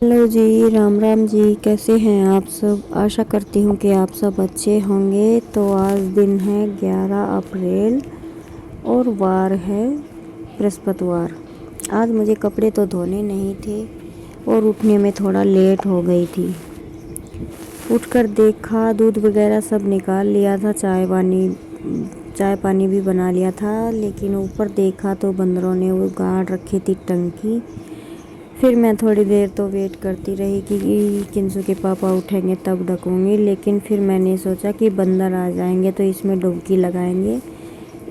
Hello जी, राम राम जी। कैसे हैं आप सब? आशा करती हूँ कि आप सब अच्छे होंगे। तो आज दिन है 11 अप्रैल और वार है बृहस्पतिवार। आज मुझे कपड़े तो धोने नहीं थे और उठने में थोड़ा लेट हो गई थी। उठकर देखा, दूध वगैरह सब निकाल लिया था, चाय पानी भी बना लिया था, लेकिन ऊपर देखा तो बंदरों ने वो गाड़ रखी थी टंकी। फिर मैं थोड़ी देर तो वेट करती रही कि किंसू के पापा उठेंगे तब ढकूँगी, लेकिन फिर मैंने सोचा कि बंदर आ जाएंगे तो इसमें डुबकी लगाएंगे,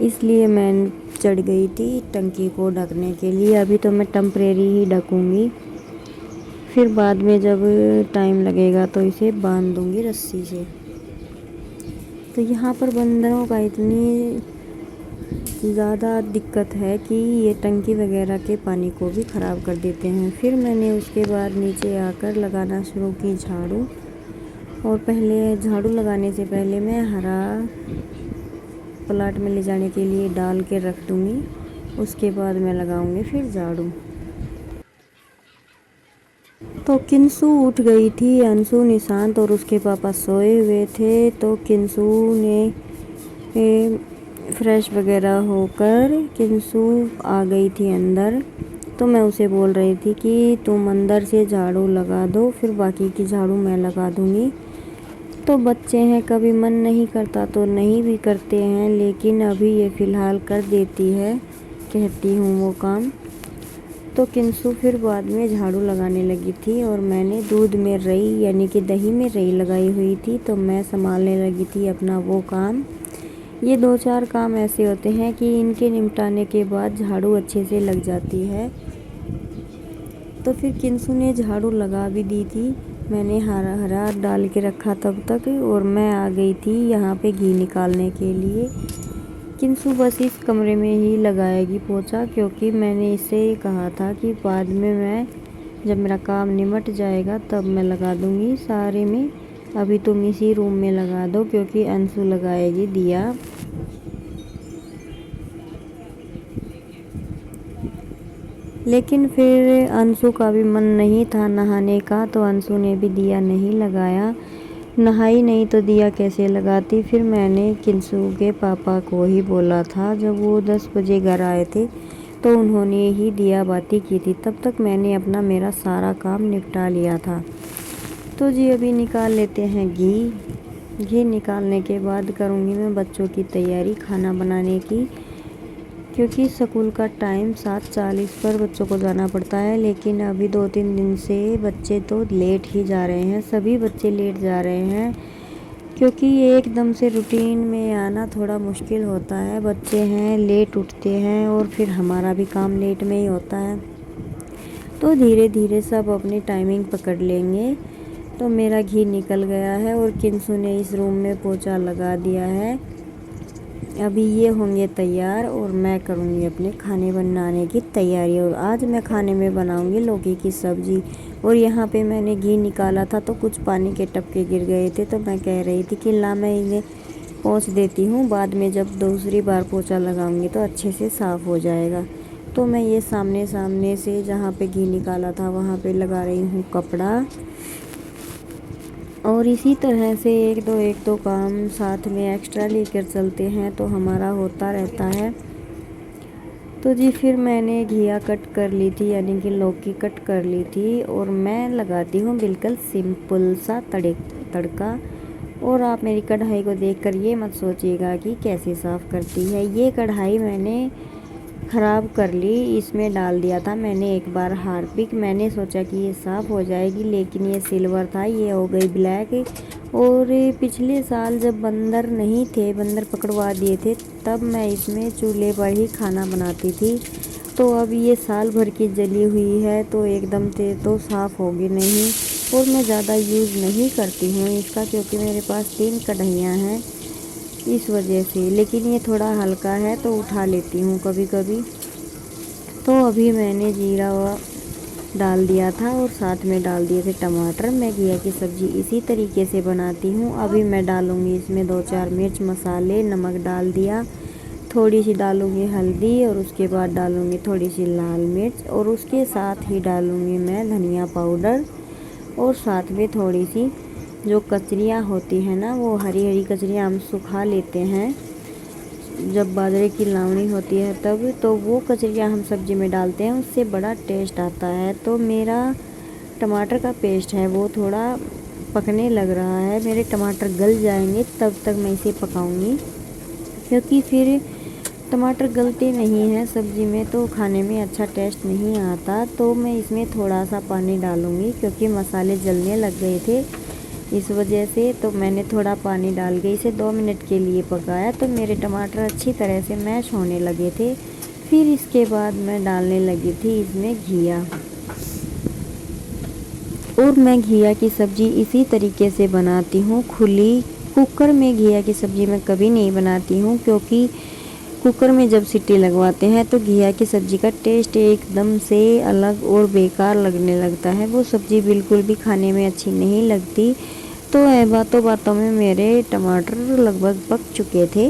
इसलिए मैं चढ़ गई थी टंकी को ढकने के लिए। अभी तो मैं टेम्परेरी ही ढकूँगी, फिर बाद में जब टाइम लगेगा तो इसे बांध दूँगी रस्सी से। तो यहाँ पर बंदरों का इतनी ज़्यादा दिक्कत है कि ये टंकी वगैरह के पानी को भी ख़राब कर देते हैं। फिर मैंने उसके बाद नीचे आकर लगाना शुरू की झाड़ू। और पहले झाड़ू लगाने से पहले मैं हरा प्लाट में ले जाने के लिए डाल के रख दूँगी, उसके बाद मैं लगाऊँगी फिर झाड़ू। तो किंसू उठ गई थी, अंशु, निशांत और उसके पापा सोए हुए थे। तो किंसू ने फ्रेश वगैरह होकर किंसू आ गई थी अंदर। तो मैं उसे बोल रही थी कि तुम अंदर से झाड़ू लगा दो, फिर बाकी की झाड़ू मैं लगा दूँगी। तो बच्चे हैं, कभी मन नहीं करता तो नहीं भी करते हैं, लेकिन अभी ये फ़िलहाल कर देती है, कहती हूँ वो काम। तो किंसू फिर बाद में झाड़ू लगाने लगी थी और मैंने दूध में रई यानी कि दही में रई लगाई हुई थी, तो मैं संभालने लगी थी अपना वो काम। ये 2-4 काम ऐसे होते हैं कि इनके निपटाने के बाद झाड़ू अच्छे से लग जाती है। तो फिर किंसू ने झाड़ू लगा भी दी थी, मैंने हरा डाल के रखा तब तक, और मैं आ गई थी यहाँ पे घी निकालने के लिए। किंसू बस इस कमरे में ही लगाएगी पोछा, क्योंकि मैंने इससे कहा था कि बाद में मैं जब मेरा काम निमट जाएगा तब मैं लगा दूँगी सारे में, अभी तुम इसी रूम में लगा दो, क्योंकि अंशु लगाएगी दिया। लेकिन फिर अंशु का भी मन नहीं था नहाने का, तो अंशु ने भी दिया नहीं लगाया। नहाई नहीं तो दिया कैसे लगाती। फिर मैंने किंसू के पापा को ही बोला था, जब वो 10 बजे घर आए थे तो उन्होंने ही दिया बाती की थी। तब तक मैंने मेरा सारा काम निपटा लिया था। तो जी अभी निकाल लेते हैं घी। घी निकालने के बाद करूँगी मैं बच्चों की तैयारी खाना बनाने की, क्योंकि स्कूल का टाइम 7:40 पर बच्चों को जाना पड़ता है। लेकिन अभी 2-3 दिन से बच्चे तो लेट ही जा रहे हैं, सभी बच्चे लेट जा रहे हैं, क्योंकि ये एकदम से रूटीन में आना थोड़ा मुश्किल होता है। बच्चे हैं, लेट उठते हैं और फिर हमारा भी काम लेट में ही होता है। तो धीरे धीरे सब अपनी टाइमिंग पकड़ लेंगे। तो मेरा घी निकल गया है और किंसू ने इस रूम में पोछा लगा दिया है। अभी ये होंगे तैयार और मैं करूँगी अपने खाने बनाने की तैयारी। और आज मैं खाने में बनाऊँगी लौकी की सब्ज़ी। और यहाँ पे मैंने घी निकाला था तो कुछ पानी के टपके गिर गए थे, तो मैं कह रही थी कि ला मैं इन्हें पोंछ देती हूँ, बाद में जब दूसरी बार पोछा लगाऊँगी तो अच्छे से साफ़ हो जाएगा। तो मैं ये सामने सामने से जहाँ पे घी निकाला था वहाँ पे लगा रही हूँ कपड़ा। और इसी तरह से एक दो काम साथ में एक्स्ट्रा लेकर चलते हैं तो हमारा होता रहता है। तो जी फिर मैंने घिया कट कर ली थी, यानी कि लौकी कट कर ली थी, और मैं लगाती हूँ बिल्कुल सिंपल सा तड़का। और आप मेरी कढ़ाई को देखकर ये मत सोचिएगा कि कैसे साफ़ करती है। ये कढ़ाई मैंने ख़राब कर ली, इसमें डाल दिया था मैंने एक बार हार्पिक। मैंने सोचा कि ये साफ़ हो जाएगी, लेकिन ये सिल्वर था, ये हो गई ब्लैक। और पिछले साल जब बंदर नहीं थे, बंदर पकड़वा दिए थे, तब मैं इसमें चूल्हे पर ही खाना बनाती थी। तो अब ये साल भर की जली हुई है तो एकदम से तो साफ़ होगी नहीं। और मैं ज़्यादा यूज़ नहीं करती हूँ इसका, क्योंकि मेरे पास 3 कढ़ाइयाँ हैं इस वजह से। लेकिन ये थोड़ा हल्का है तो उठा लेती हूँ कभी कभी। तो अभी मैंने जीरा डाल दिया था और साथ में डाल दिए थे टमाटर। मैं घिया की सब्ज़ी इसी तरीके से बनाती हूँ। अभी मैं डालूँगी इसमें 2-4 मिर्च मसाले, नमक डाल दिया, थोड़ी सी डालूँगी हल्दी, और उसके बाद डालूँगी थोड़ी सी लाल मिर्च, और उसके साथ ही डालूँगी मैं धनिया पाउडर। और साथ में थोड़ी सी जो कचरियाँ होती हैं ना, वो हरी हरी कचरियाँ हम सुखा लेते हैं जब बाजरे की लावणी होती है तब, तो वो कचरियाँ हम सब्ज़ी में डालते हैं, उससे बड़ा टेस्ट आता है। तो मेरा टमाटर का पेस्ट है वो थोड़ा पकने लग रहा है, मेरे टमाटर गल जाएंगे तब तक मैं इसे पकाऊंगी, क्योंकि फिर टमाटर गलते नहीं हैं सब्ज़ी में तो खाने में अच्छा टेस्ट नहीं आता। तो मैं इसमें थोड़ा सा पानी डालूँगी, क्योंकि मसाले जलने लग गए थे इस वजह से। तो मैंने थोड़ा पानी डाल के इसे 2 मिनट के लिए पकाया, तो मेरे टमाटर अच्छी तरह से मैश होने लगे थे। फिर इसके बाद मैं डालने लगी थी इसमें घिया, और मैं घिया की सब्ज़ी इसी तरीके से बनाती हूँ खुली। कुकर में घिया की सब्ज़ी मैं कभी नहीं बनाती हूँ, क्योंकि कुकर में जब सीटी लगवाते हैं तो घिया की सब्ज़ी का टेस्ट एकदम से अलग और बेकार लगने लगता है, वो सब्ज़ी बिल्कुल भी खाने में अच्छी नहीं लगती। तो बातों बातों में मेरे टमाटर लगभग पक चुके थे,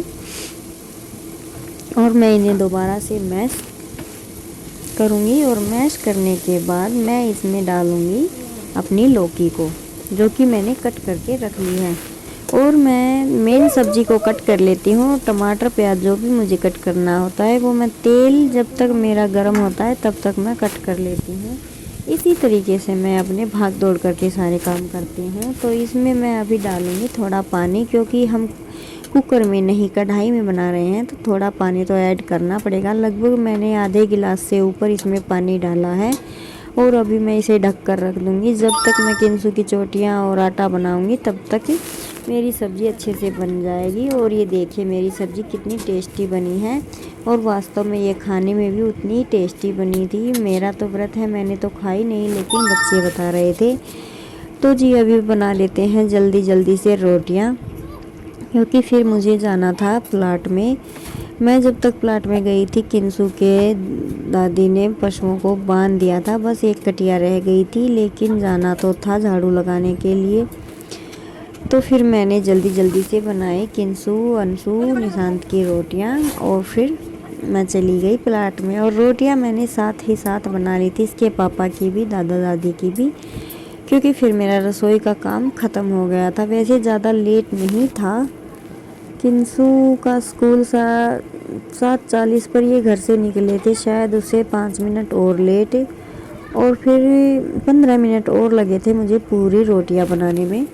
और मैं इन्हें दोबारा से मैश करूँगी, और मैश करने के बाद मैं इसमें डालूँगी अपनी लौकी को, जो कि मैंने कट करके रख ली है। और मैं मेन सब्ज़ी को कट कर लेती हूँ, टमाटर प्याज जो भी मुझे कट करना होता है वो मैं तेल जब तक मेरा गर्म होता है तब तक मैं कट कर लेती हूँ। इसी तरीके से मैं अपने भाग दौड़ करके सारे काम करती हूँ। तो इसमें मैं अभी डालूँगी थोड़ा पानी, क्योंकि हम कुकर में नहीं कढ़ाई में बना रहे हैं, तो थोड़ा पानी तो ऐड करना पड़ेगा। लगभग मैंने आधे गिलास से ऊपर इसमें पानी डाला है, और अभी मैं इसे ढक कर रख दूँगी। जब तक मैं किंसू की चोटियाँ और आटा बनाऊँगी तब तक मेरी सब्ज़ी अच्छे से बन जाएगी। और ये देखिए मेरी सब्ज़ी कितनी टेस्टी बनी है, और वास्तव में ये खाने में भी उतनी टेस्टी बनी थी। मेरा तो व्रत है, मैंने तो खाई नहीं, लेकिन बच्चे बता रहे थे। तो जी अभी बना लेते हैं जल्दी जल्दी से रोटियां, क्योंकि फिर मुझे जाना था प्लाट में। मैं जब तक प्लाट में गई थी, किंसू के दादी ने पशुओं को बांध दिया था, बस एक कटिया रह गई थी, लेकिन जाना तो था झाड़ू लगाने के लिए। तो फिर मैंने जल्दी जल्दी से बनाई किंसू, अंशु, निशांत की रोटियां, और फिर मैं चली गई प्लाट में। और रोटियां मैंने साथ ही साथ बना ली थी, इसके पापा की भी, दादा दादी की भी, क्योंकि फिर मेरा रसोई का काम ख़त्म हो गया था। वैसे ज़्यादा लेट नहीं था, किंसू का स्कूल 7:40 पर ये घर से निकले थे, शायद उसे 5 मिनट और लेट, और फिर 15 मिनट और लगे थे मुझे पूरी रोटियां बनाने में।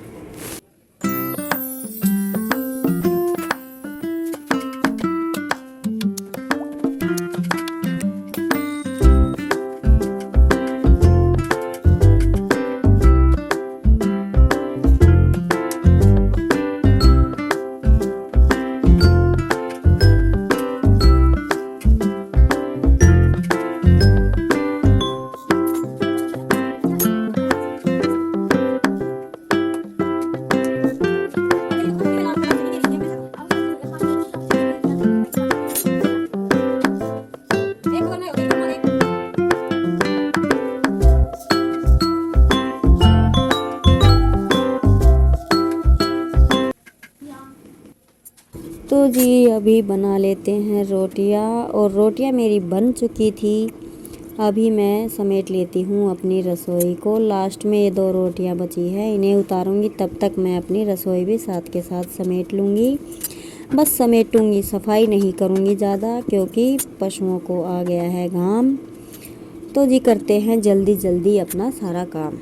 तो जी अभी बना लेते हैं रोटियां, और रोटियां मेरी बन चुकी थी। अभी मैं समेट लेती हूँ अपनी रसोई को। लास्ट में ये 2 रोटियां बची है, इन्हें उतारूँगी, तब तक मैं अपनी रसोई भी साथ के साथ समेट लूँगी। बस समेटूँगी, सफाई नहीं करूँगी ज़्यादा, क्योंकि पशुओं को आ गया है घाम। तो जी करते हैं जल्दी जल्दी अपना सारा काम।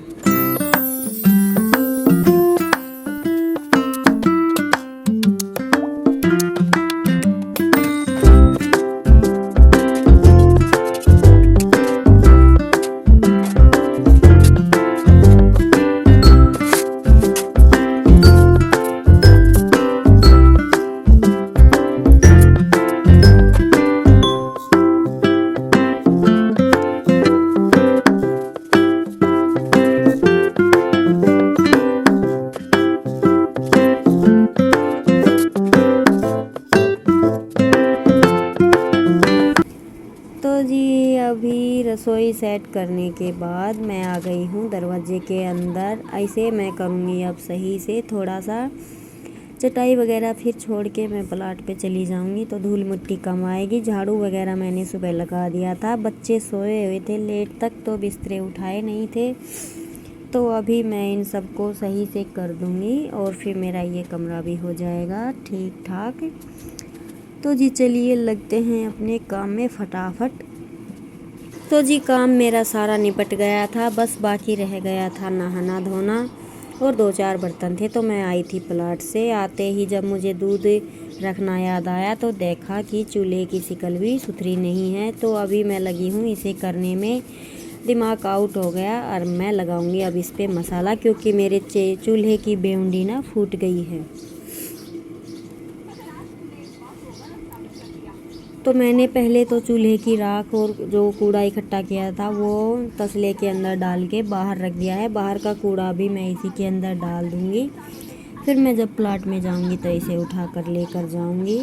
तो जी अभी रसोई सेट करने के बाद मैं आ गई हूँ दरवाजे के अंदर। ऐसे मैं करूँगी अब सही से, थोड़ा सा चटाई वगैरह फिर छोड़ के मैं प्लाट पे चली जाऊँगी, तो धूल मिट्टी कम आएगी। झाड़ू वगैरह मैंने सुबह लगा दिया था, बच्चे सोए हुए थे लेट तक, तो बिस्तरे उठाए नहीं थे। तो अभी मैं इन सबको सही से कर दूँगी और फिर मेरा ये कमरा भी हो जाएगा ठीक ठाक। तो जी चलिए लगते हैं अपने काम में फटाफट। तो जी काम मेरा सारा निपट गया था, बस बाकी रह गया था नहाना धोना और 2-4 बर्तन थे। तो मैं आई थी प्लाट से, आते ही जब मुझे दूध रखना याद आया तो देखा कि चूल्हे की शिकल भी सुथरी नहीं है। तो अभी मैं लगी हूँ इसे करने में, दिमाग आउट हो गया और मैं लगाऊंगी अब इस पे मसाला, क्योंकि मेरे चूल्हे की बेउंडी ना फूट गई है। तो मैंने पहले तो चूल्हे की राख और जो कूड़ा इकट्ठा किया था वो तसले के अंदर डाल के बाहर रख दिया है। बाहर का कूड़ा भी मैं इसी के अंदर डाल दूँगी, फिर मैं जब प्लाट में जाऊँगी तो इसे उठा कर लेकर जाऊँगी।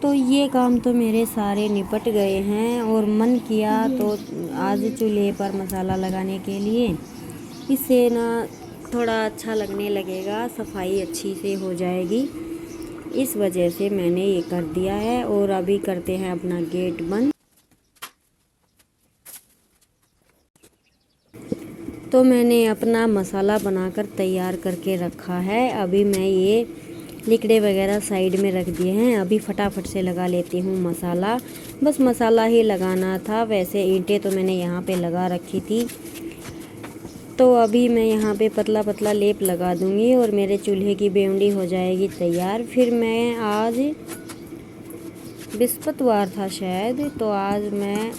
तो ये काम तो मेरे सारे निपट गए हैं और मन किया तो आज चूल्हे पर मसाला लगाने के लिए, इससे ना थोड़ा अच्छा लगने लगेगा, सफाई अच्छी से हो जाएगी, इस वजह से मैंने ये कर दिया है। और अभी करते हैं अपना गेट बंद। तो मैंने अपना मसाला बनाकर तैयार करके रखा है। अभी मैं ये लिकड़े वगैरह साइड में रख दिए हैं, अभी फटाफट से लगा लेती हूँ मसाला। बस मसाला ही लगाना था, वैसे ईंटें तो मैंने यहाँ पे लगा रखी थी। तो अभी मैं यहाँ पे पतला पतला लेप लगा दूँगी और मेरे चूल्हे की बेउंडी हो जाएगी तैयार। फिर मैं आज बृहस्पतिवार था शायद, तो आज मैं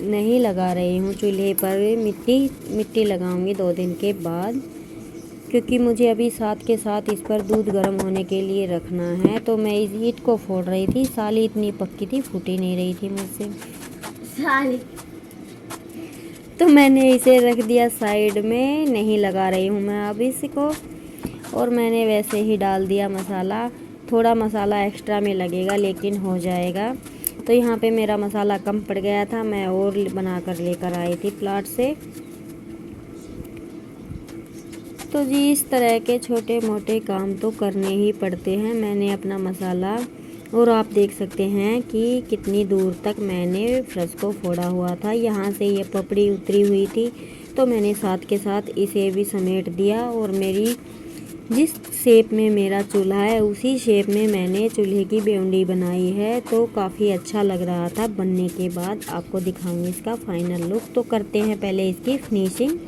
नहीं लगा रही हूँ चूल्हे पर मिट्टी लगाऊंगी 2 दिन के बाद, क्योंकि मुझे अभी साथ के साथ इस पर दूध गर्म होने के लिए रखना है। तो मैं इस ईंट को फोड़ रही थी, साली इतनी पक्की थी, फूटी नहीं रही थी मुझसे साली। तो मैंने इसे रख दिया साइड में, नहीं लगा रही हूँ मैं अब इसको। और मैंने वैसे ही डाल दिया मसाला, थोड़ा मसाला एक्स्ट्रा में लगेगा लेकिन हो जाएगा। तो यहाँ पे मेरा मसाला कम पड़ गया था, मैं और बना कर लेकर आई थी प्लाट से। तो जी इस तरह के छोटे मोटे काम तो करने ही पड़ते हैं। मैंने अपना मसाला, और आप देख सकते हैं कि कितनी दूर तक मैंने फ्रश को फोड़ा हुआ था, यहाँ से ये पपड़ी उतरी हुई थी। तो मैंने साथ के साथ इसे भी समेट दिया और मेरी जिस शेप में मेरा चूल्हा है उसी शेप में मैंने चूल्हे की बेउंडी बनाई है। तो काफ़ी अच्छा लग रहा था बनने के बाद। आपको दिखाऊंगी इसका फाइनल लुक। तो करते हैं पहले इसकी फिनिशिंग।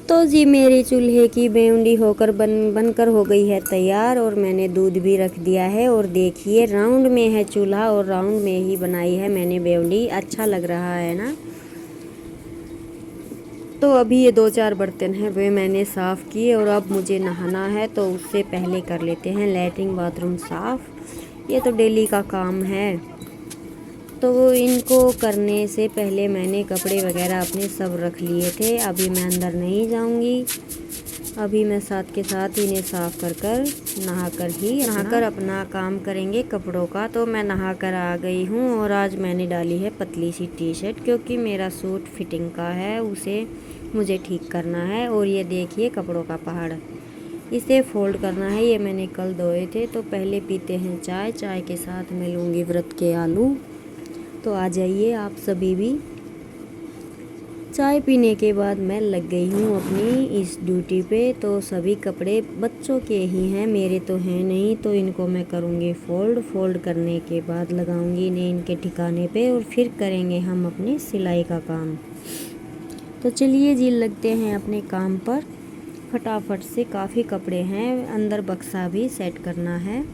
तो जी मेरी चूल्हे की बेउंडी होकर बनकर हो गई है तैयार, और मैंने दूध भी रख दिया है। और देखिए राउंड में है चूल्हा और राउंड में ही बनाई है मैंने बेउंडी। अच्छा लग रहा है ना। तो अभी ये 2-4 बर्तन हैं वे मैंने साफ़ किए और अब मुझे नहाना है, तो उससे पहले कर लेते हैं लैट्रिन बाथरूम साफ़। ये तो डेली का काम है। तो इनको करने से पहले मैंने कपड़े वगैरह अपने सब रख लिए थे। अभी मैं अंदर नहीं जाऊंगी, अभी मैं साथ के साथ इन्हें साफ़ कर नहाकर अपना काम करेंगे कपड़ों का। तो मैं नहाकर आ गई हूँ और आज मैंने डाली है पतली सी टी शर्ट, क्योंकि मेरा सूट फिटिंग का है, उसे मुझे ठीक करना है। और ये देखिए कपड़ों का पहाड़, इसे फोल्ड करना है। ये मैंने कल धोए थे। तो पहले पीते हैं चाय, चाय के साथ मैं लूँगी व्रत के आलू। तो आ जाइए आप सभी भी। चाय पीने के बाद मैं लग गई हूँ अपनी इस ड्यूटी पे। तो सभी कपड़े बच्चों के ही हैं, मेरे तो हैं नहीं। तो इनको मैं करूँगी फोल्ड करने के बाद लगाऊँगी इन्हें इनके ठिकाने पे और फिर करेंगे हम अपनी सिलाई का काम। तो चलिए जी लगते हैं अपने काम पर फटाफट से। काफ़ी कपड़े हैं, अंदर बक्सा भी सेट करना है।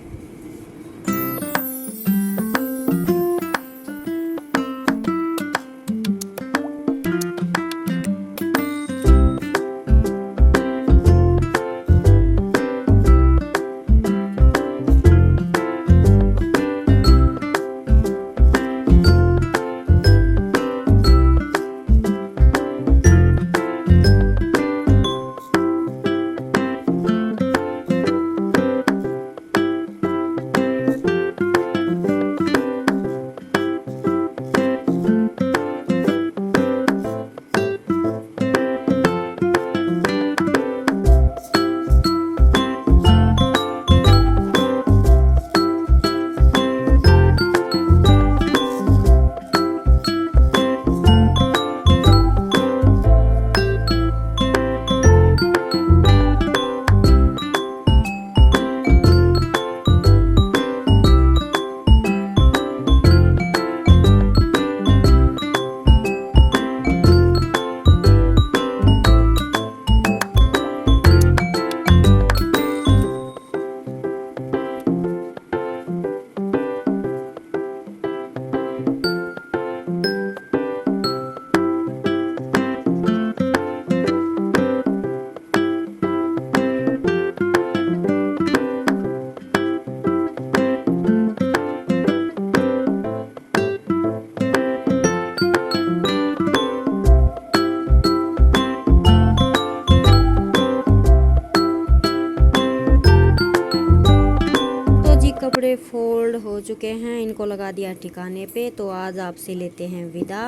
कपड़े फोल्ड हो चुके हैं, इनको लगा दिया ठिकाने पे। तो आज आपसे लेते हैं विदा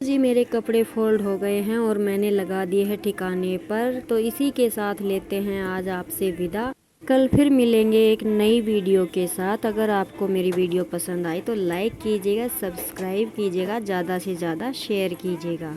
जी। मेरे कपड़े फोल्ड हो गए हैं और मैंने लगा दिए हैं ठिकाने पर। तो इसी के साथ लेते हैं आज आपसे विदा। कल फिर मिलेंगे एक नई वीडियो के साथ। अगर आपको मेरी वीडियो पसंद आई तो लाइक कीजिएगा, सब्सक्राइब कीजिएगा, ज़्यादा से ज़्यादा शेयर कीजिएगा।